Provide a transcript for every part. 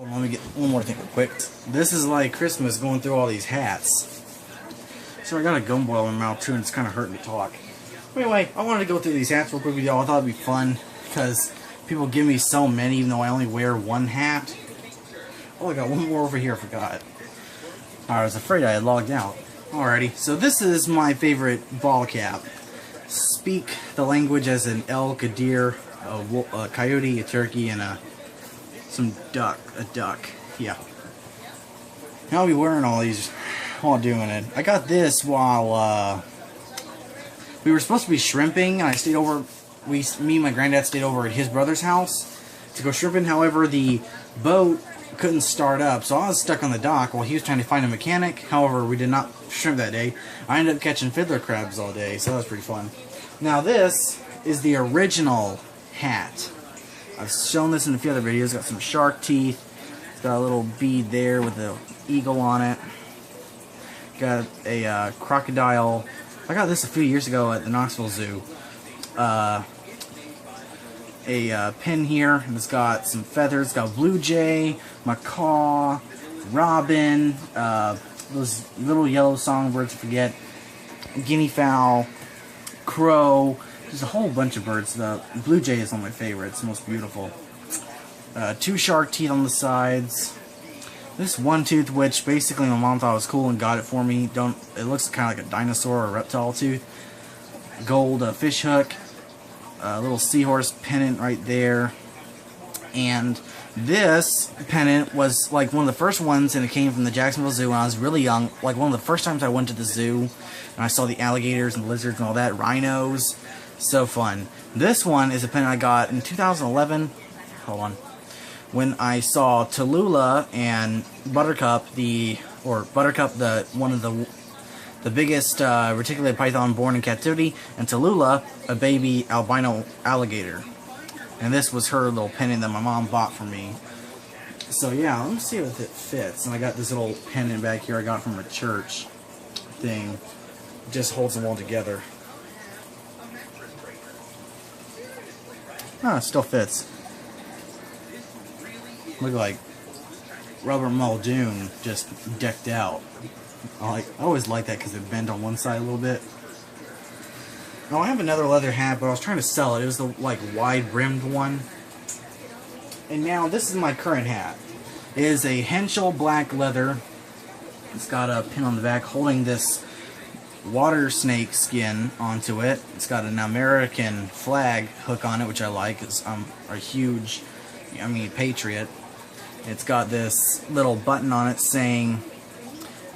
Let me get one more thing real quick. This is like Christmas going through all these hats. So I got a gum boil in my mouth too, and it's kind of hurting to talk. Anyway, I wanted to go through these hats real quick with y'all. I thought it'd be fun because people give me so many, even though I only wear one hat. Oh, I got one more over here. I forgot. I was afraid I had logged out. Alrighty, so this is my favorite ball cap. Speak the language as an elk, a deer, a coyote, a turkey, and a duck. Yeah. I'll be wearing all these while doing it. I got this while we were supposed to be shrimping, and I stayed over. Me and my granddad stayed over at his brother's house to go shrimping. However, the boat couldn't start up, so I was stuck on the dock while he was trying to find a mechanic. However, we did not shrimp that day. I ended up catching fiddler crabs all day, so that was pretty fun. Now this is the original hat. I've shown this in a few other videos. It's got some shark teeth. It's got a little bead there with an eagle on it. Got a crocodile. I got this a few years ago at the Knoxville Zoo. A pin here, and it's got some feathers. It's got blue jay, macaw, robin, those little yellow songbirds, I forget, guinea fowl, crow. There's a whole bunch of birds. The blue jay is one of my favorites, most beautiful. 2 shark teeth on the sides. This one tooth, which basically my mom thought was cool and got it for me. It looks kind of like a dinosaur or a reptile tooth. Gold fish hook. A little seahorse pennant right there. And this pennant was like one of the first ones, and it came from the Jacksonville Zoo when I was really young. Like one of the first times I went to the zoo, and I saw the alligators and lizards and all that, rhinos. So fun. This one is a pennant I got in 2011. Hold on. When I saw Tallulah and Buttercup, one of the biggest reticulated python born in captivity, and Tallulah, a baby albino alligator. And this was her little pendant that my mom bought for me. So yeah, let me see if it fits. And I got this little pendant back here I got from a church thing. It just holds them all together. Ah, it still fits. Look like Robert Muldoon just decked out. I always like that because they bend on one side a little bit. Now I have another leather hat, but I was trying to sell it. It was the like wide-brimmed one. And now this is my current hat. It is a Henschel black leather. It's got a pin on the back holding this water snake skin onto it. It's got an American flag hook on it, which I like because I'm a huge, patriot. It's got this little button on it saying,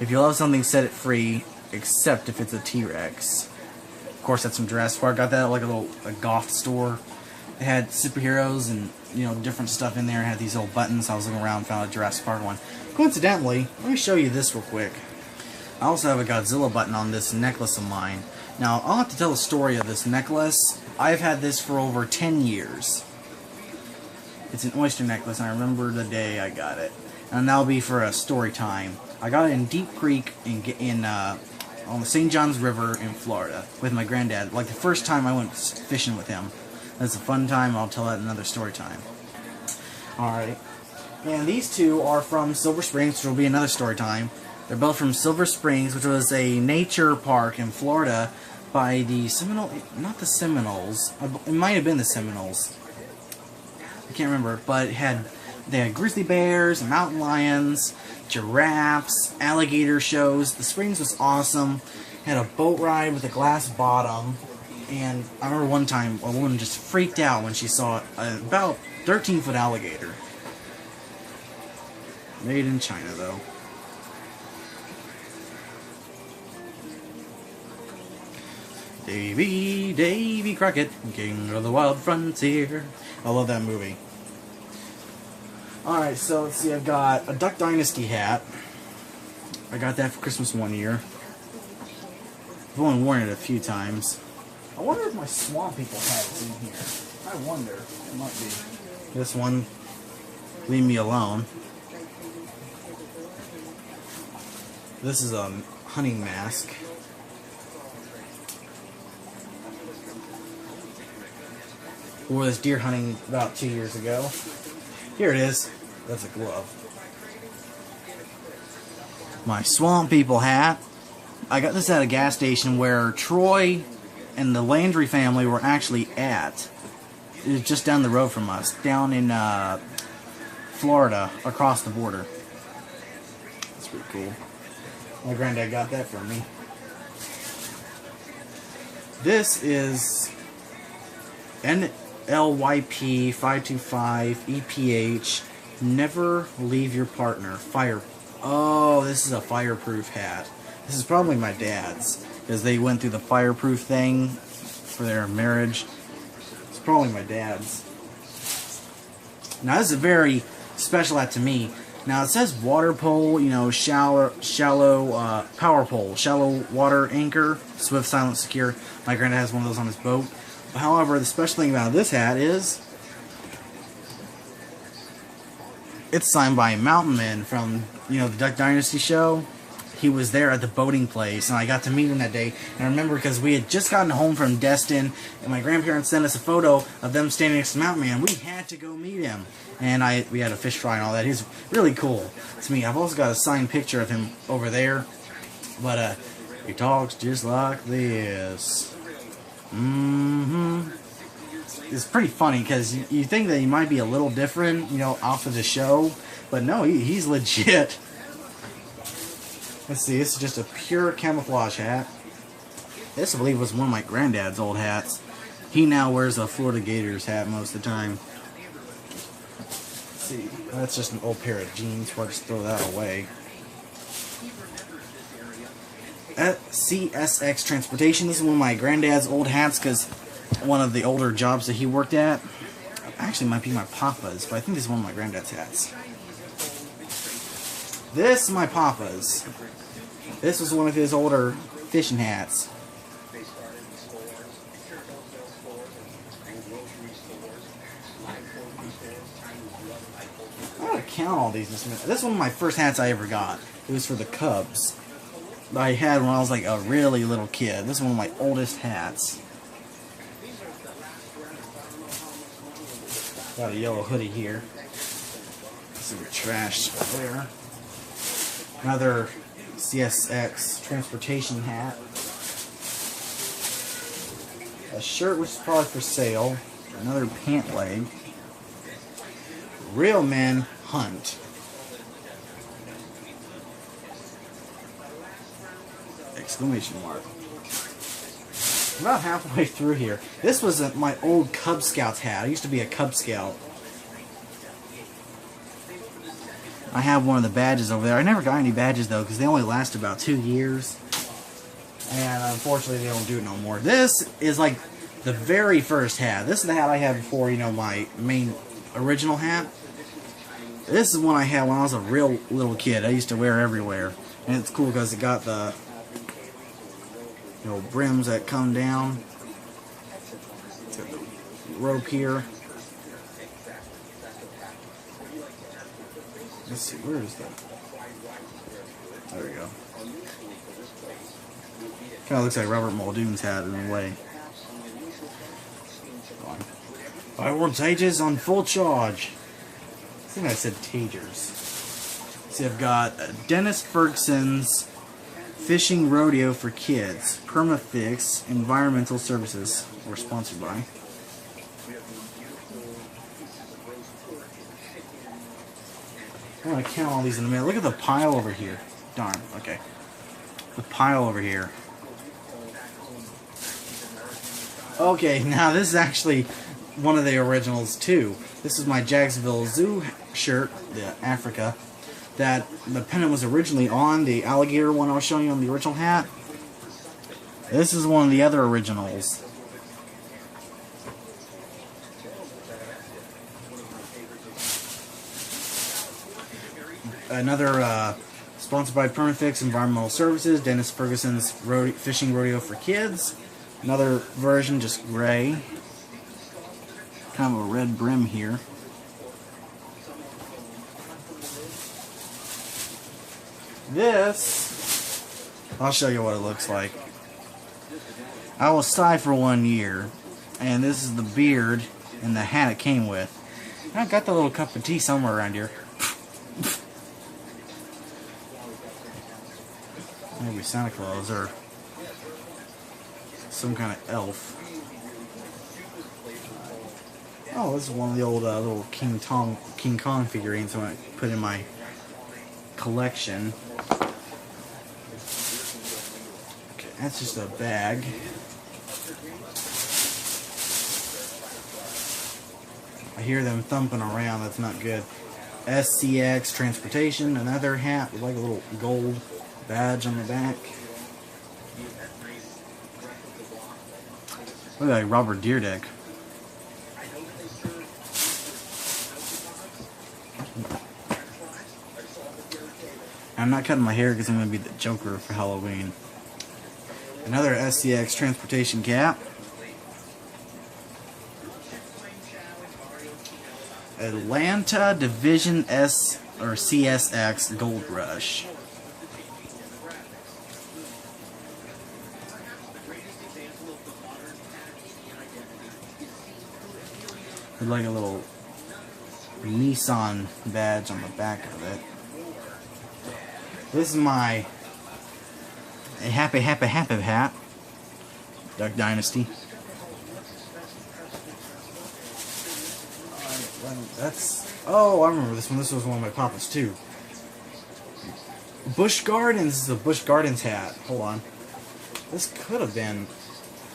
"If you love something, set it free, except if it's a T-Rex." Of course, that's from Jurassic Park. Got that at like a goth store. It had superheroes and different stuff in there. It had these little buttons. I was looking around and found a Jurassic Park one. Coincidentally, let me show you this real quick. I also have a Godzilla button on this necklace of mine. Now, I'll have to tell the story of this necklace. I've had this for over 10 years. It's an oyster necklace, and I remember the day I got it. And that'll be for a story time. I got it in Deep Creek on the St. Johns River in Florida with my granddad. Like the first time I went fishing with him. That's a fun time. I'll tell that another story time. Alright. And these two are from Silver Springs, which will be another story time. They're both from Silver Springs, which was a nature park in Florida by the not the Seminoles. It might have been the Seminoles. I can't remember, but they had grizzly bears, mountain lions, giraffes, alligator shows. The Springs was awesome. Had a boat ride with a glass bottom. And I remember one time a woman just freaked out when she saw about 13-foot alligator. Made in China, though. Davy Crockett, King of the Wild Frontier. I love that movie. Alright, so let's see, I've got a Duck Dynasty hat. I got that for Christmas one year. I've only worn it a few times. I wonder if my Swamp People hat is in here. I wonder. It might be. This one, Leave Me Alone. This is a hunting mask. Wore this deer hunting about 2 years ago. Here it is. That's a glove. My Swamp People hat. I got this at a gas station where Troy and the Landry family were actually at. It was just down the road from us, down in Florida, across the border. That's pretty cool. My granddad got that for me. This is NLYP 525 EPH. Never leave your partner. Fire. Oh, this is a fireproof hat. This is probably my dad's, because they went through the fireproof thing for their marriage. It's probably my dad's. Now this is a very special hat to me. Now it says water pole, you know, shallow power pole, shallow water anchor, swift, silent, secure. My granddad has one of those on his boat. However, the special thing about this hat is it's signed by a mountain man from, you know, the Duck Dynasty show. He was there at the boating place, and I got to meet him that day. And I remember because we had just gotten home from Destin, and my grandparents sent us a photo of them standing next to Mountain Man. We had to go meet him, and we had a fish fry and all that. He's really cool to me. I've also got a signed picture of him over there, but he talks just like this. It's pretty funny because you think that he might be a little different, you know, off of the show, but no, he's legit. Let's see, this is just a pure camouflage hat. This, I believe, was one of my granddad's old hats. He now wears a Florida Gators hat most of the time. Let's see, that's just an old pair of jeans, so I'll just throw that away. At CSX Transportation, this is one of my granddad's old hats, because one of the older jobs that he worked at, actually might be my papa's, but I think this is one of my granddad's hats. This is my papa's. This was one of his older fishing hats. I gotta count all these in a minute. This is one of my first hats I ever got. It was for the Cubs. I had when I was like a really little kid. This is one of my oldest hats. Got a yellow hoodie here. Some trash there. Another CSX transportation hat. A shirt which is probably for sale. Another pant leg. Real Men Hunt. Exclamation mark. About halfway through here. This was my old Cub Scouts hat. I used to be a Cub Scout. I have one of the badges over there. I never got any badges though because they only last about 2 years. And unfortunately they don't do it no more. This is like the very first hat. This is the hat I had before, you know, my main original hat. This is one I had when I was a real little kid. I used to wear everywhere. And it's cool because it got the, you know, brims that come down. It's got the rope here. Let's see, where is that? There we go. Kind of looks like Robert Muldoon's hat in a way. Fireworks Ages on full charge. I think I said Tagers. See, I've got Dennis Ferguson's Fishing Rodeo for Kids, Permafix Environmental Services, we're sponsored by. I'm going to count all these in a minute. Look at the pile over here. Darn, okay. The pile over here. Okay, now this is actually one of the originals too. This is my Jacksonville Zoo shirt, the Africa, that the pennant was originally on, the alligator one I was showing you on the original hat. This is one of the other originals. Another sponsored by Permafix Environmental Services, Dennis Ferguson's Fishing Rodeo for Kids. Another version, just gray. Kind of a red brim here. This, I'll show you what it looks like. I was Psy for 1 year, and this is the beard and the hat it came with. I got the little cup of tea somewhere around here. Maybe Santa Claus or some kind of elf. Oh, this is one of the old little King Kong figurines I want to put in my collection. Okay, that's just a bag. I hear them thumping around. That's not good. SCX Transportation, another hat with like a little gold badge on the back. Look at that Robert Dyrdek. I'm not cutting my hair because I'm going to be the Joker for Halloween. Another SCX Transportation cap. Atlanta Division S or CSX Gold Rush. With like a little Nissan badge on the back of it. This is my happy hat. Duck Dynasty. Oh, I remember this one. This was one of my papa's too. Busch Gardens. This is a Busch Gardens hat. Hold on. This could have been,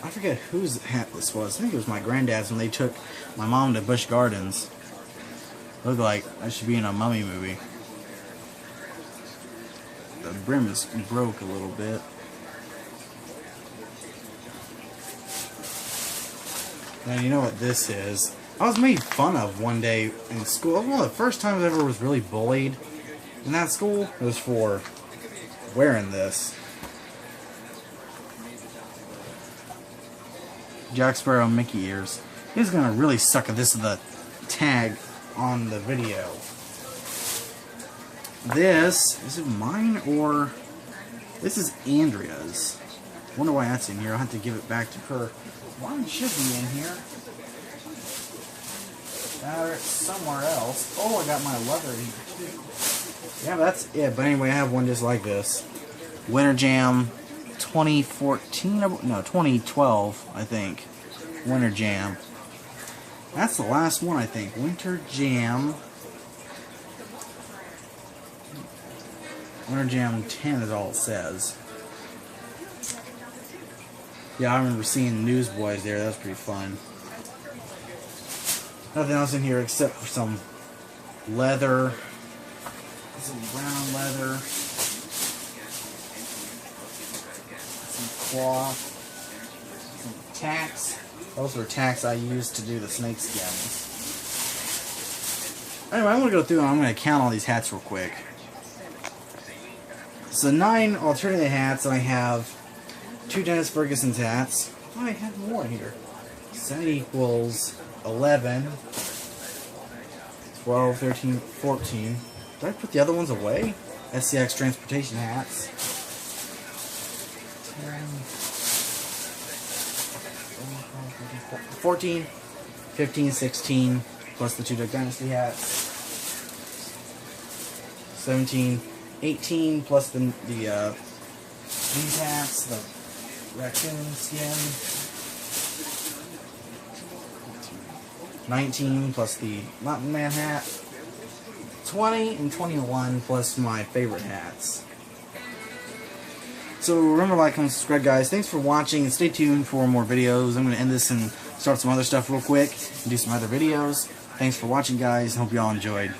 I forget whose hat this was. I think it was my granddad's when they took my mom to Busch Gardens. Looked like I should be in a Mummy movie. The brim is broke a little bit. Now you know what this is. I was made fun of one day in school. One of the first times I ever was really bullied in that school was for wearing this. Jack Sparrow Mickey ears. He's gonna really suck if this is the tag on the video. This, is it mine or this is Andrea's? Wonder why that's in here. I'll have to give it back to her. Mine should be in here. Or it's somewhere else. Oh, I got my leather here too. Yeah, that's it. But anyway, I have one just like this. Winter Jam 2014, no, 2012, I think. Winter Jam. That's the last one, I think. Winter Jam. Winter Jam 10 is all it says. Yeah, I remember seeing Newsboys there. That was pretty fun. Nothing else in here except for some leather. Some brown leather. Some cloth. Some tacks. Those were tacks I used to do the snake skins. Anyway, I'm going to go through and I'm going to count all these hats real quick. So 9 alternative hats. I have 2 Dennis Ferguson's hats. Oh, I have more here. So that equals 11, 12, 13, 14. Did I put the other ones away? SCX Transportation hats. 14, 15, 16, plus the 2 Duck Dynasty hats. 17, 18, plus these hats, the raccoon skin. 19 plus the Mountain Man hat. 20 and 21 plus my favorite hats. So remember, like, comment, subscribe, guys. Thanks for watching, and stay tuned for more videos. I'm going to end this and start some other stuff real quick and do some other videos. Thanks for watching, guys. Hope you all enjoyed.